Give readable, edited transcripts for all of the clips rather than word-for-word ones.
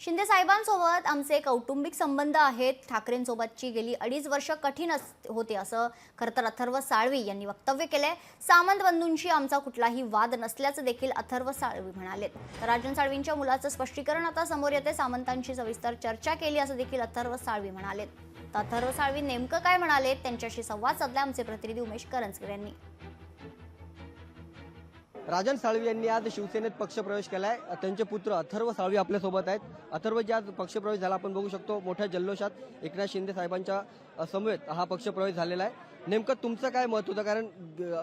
शिंदे साहेबांसोबत आमचे कौटुंबिक संबंध आहेत. ठाकरेंसोबतची गेली 2.5 वर्ष कठीण होते असं खरं तर अथर्व साळवी यांनी वक्तव्य केलंय. सामंत बंधूंशी आमचा कुठलाही वाद नसल्याचं देखील अथर्व साळवी म्हणाले. तर राजन साळवींच्या मुलाचं स्पष्टीकरण आता समोर येते. सामंतांशी सविस्तर चर्चा केली असं देखील अथर्व साळवी म्हणाले. तर अथर्व साळवी नेमकं काय म्हणाले त्यांच्याशी संवाद साधला आमचे प्रतिनिधी उमेश करंजकर यांनी. राजन साळवी यांनी आज शिवसेनेत पक्षप्रवेश केलाय. त्यांचे पुत्र अथर्व साळवी आपल्या सोबत आहेत. अथर्व जे आज पक्षप्रवेश झाला आपण बघू शकतो मोठ्या जल्लोषात एकनाथ शिंदे साहेबांच्या समवेत हा पक्षप्रवेश झालेला आहे. नेमकं तुमचं काय मत होतं? कारण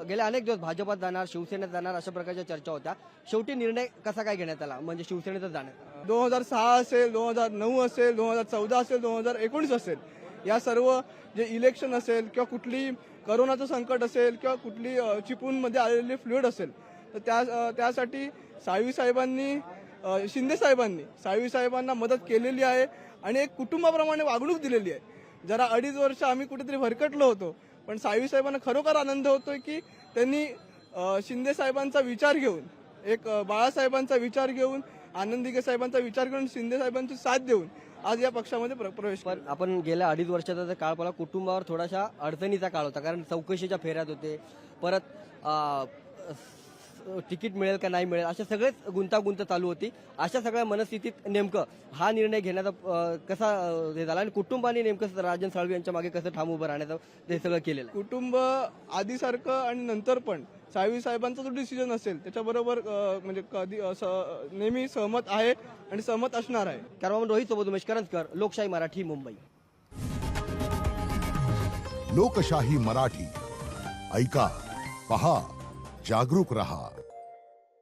गेले अनेक दिवस भाजपात जाणार, शिवसेनेत जाणार अशा प्रकारच्या चर्चा होत्या. शेवटी निर्णय कसा काय घेण्यात आला, म्हणजे शिवसेनेतच जाण्यात? 2006 असेल, 2009 असेल, 2014 असेल, 2019 असेल, या सर्व जे इलेक्शन असेल किंवा कुठली करोनाचं संकट असेल किंवा कुठली चिपळूणमध्ये आलेली फ्लूड असेल, तर त्यासाठी साळवी साहेबांना मदत केलेली आहे आणि एक कुटुंबाप्रमाणे वागणूक दिलेली आहे. जरा 2.5 वर्ष आम्ही कुठेतरी भरकटलो होतो, पण साळवी साहेबांना खरोखर आनंद होतोय की त्यांनी शिंदे साहेबांचा विचार घेऊन, एक बाळासाहेबांचा विचार घेऊन, आनंदिके साहेबांचा विचार घेऊन, शिंदे साहेबांची साथ देऊन आज या पक्षामध्ये प्रवेश. पण आपण गेल्या 2.5 वर्षाचा जर काळ पाहिला, कुटुंबावर थोडासा अडचणीचा काळ होता. कारण चौकशीच्या फेऱ्यात होते, परत तिकीट मिळेल का नाही मिळेल अशा सगळेच गुंतागुंत चालू होती. अशा सगळ्या मनस्थितीत नेमकं हा निर्णय घेण्याचा कसा हे झाला आणि कुटुंबाने नेमकं राजन साळवी यांच्या मागे कसं ठाम उभं राहण्याचं ते सगळं केलेलं आहे? कुटुंब आधीसारखं आणि नंतर पण साळवी साहेबांचा जो डिसिजन असेल त्याच्याबरोबर म्हणजे कधी नेहमी सहमत आहे आणि सहमत असणार आहे. कारण रोहित सोबत उमेश करंजकर, लोकशाही मराठी, मुंबई. लोकशाही मराठी ऐका, पहा, जागरूक रहा.